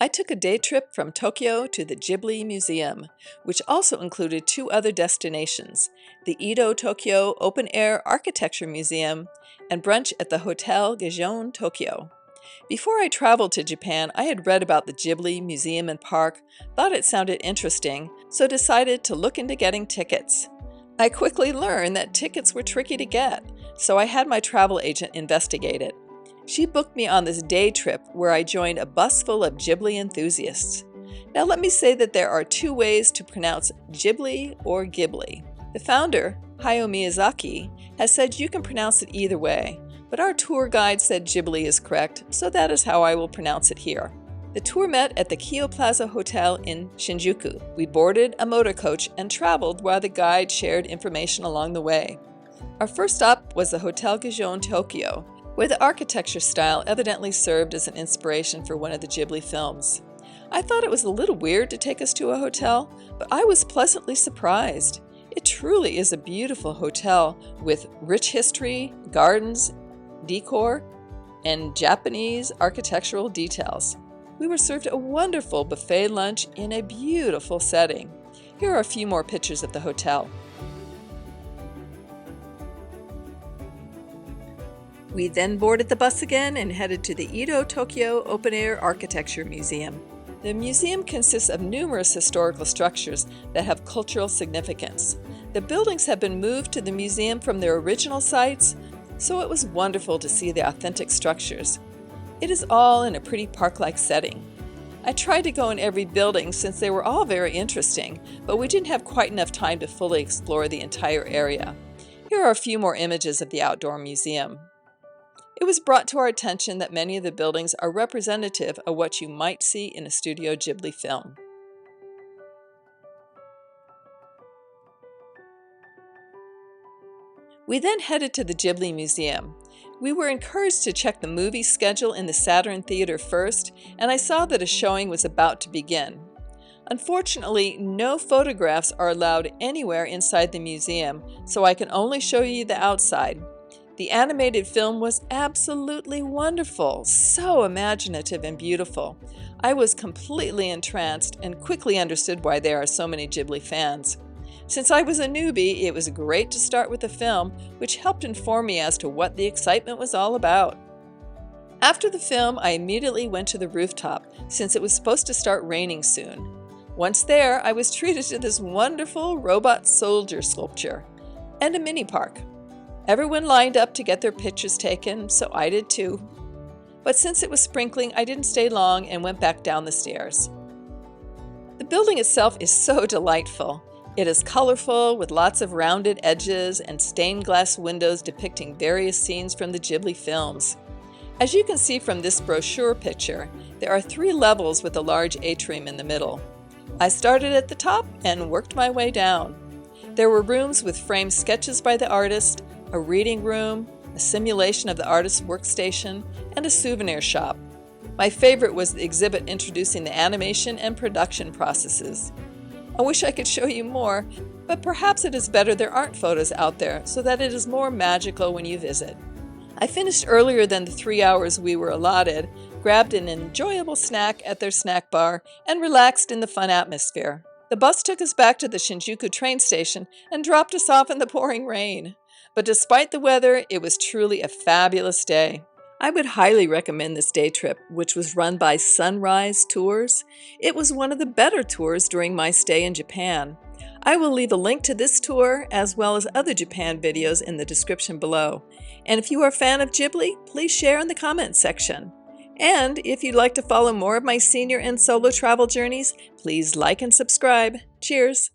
I took a day trip from Tokyo to the Ghibli Museum, which also included two other destinations, the Edo-Tokyo Open-Air Architecture Museum and brunch at the Hotel Gajeon Tokyo. Before I traveled to Japan, I had read about the Ghibli Museum and Park, thought it sounded interesting, so decided to look into getting tickets. I quickly learned that tickets were tricky to get, so I had my travel agent investigate it. She booked me on this day trip where I joined a bus full of Ghibli enthusiasts. Now let me say that there are two ways to pronounce Ghibli or Ghibli. The founder, Hayao Miyazaki, has said you can pronounce it either way, but our tour guide said Ghibli is correct, so that is how I will pronounce it here. The tour met at the Kyo Plaza Hotel in Shinjuku. We boarded a motor coach and traveled while the guide shared information along the way. Our first stop was the Hotel Gajeon Tokyo, where the architecture style evidently served as an inspiration for one of the Ghibli films. I thought it was a little weird to take us to a hotel, but I was pleasantly surprised. It truly is a beautiful hotel with rich history, gardens, decor, and Japanese architectural details. We were served a wonderful buffet lunch in a beautiful setting. Here are a few more pictures of the hotel. We then boarded the bus again and headed to the Edo-Tokyo Open-Air Architecture Museum. The museum consists of numerous historical structures that have cultural significance. The buildings have been moved to the museum from their original sites, so it was wonderful to see the authentic structures. It is all in a pretty park-like setting. I tried to go in every building since they were all very interesting, but we didn't have quite enough time to fully explore the entire area. Here are a few more images of the outdoor museum. It was brought to our attention that many of the buildings are representative of what you might see in a Studio Ghibli film. We then headed to the Ghibli Museum. We were encouraged to check the movie schedule in the Saturn Theater first, and I saw that a showing was about to begin. Unfortunately, no photographs are allowed anywhere inside the museum, so I can only show you the outside. The animated film was absolutely wonderful, so imaginative and beautiful. I was completely entranced and quickly understood why there are so many Ghibli fans. Since I was a newbie, it was great to start with the film, which helped inform me as to what the excitement was all about. After the film, I immediately went to the rooftop, since it was supposed to start raining soon. Once there, I was treated to this wonderful robot soldier sculpture and a mini park. Everyone lined up to get their pictures taken, so I did too. But since it was sprinkling, I didn't stay long and went back down the stairs. The building itself is so delightful. It is colorful with lots of rounded edges and stained glass windows depicting various scenes from the Ghibli films. As you can see from this brochure picture, there are 3 levels with a large atrium in the middle. I started at the top and worked my way down. There were rooms with framed sketches by the artist, a reading room, a simulation of the artist's workstation, and a souvenir shop. My favorite was the exhibit introducing the animation and production processes. I wish I could show you more, but perhaps it is better there aren't photos out there so that it is more magical when you visit. I finished earlier than the 3 hours we were allotted, grabbed an enjoyable snack at their snack bar, and relaxed in the fun atmosphere. The bus took us back to the Shinjuku train station and dropped us off in the pouring rain. But despite the weather, it was truly a fabulous day. I would highly recommend this day trip, which was run by Sunrise Tours. It was one of the better tours during my stay in Japan. I will leave a link to this tour as well as other Japan videos in the description below. And if you are a fan of Ghibli, please share in the comments section. And if you'd like to follow more of my senior and solo travel journeys, please like and subscribe. Cheers!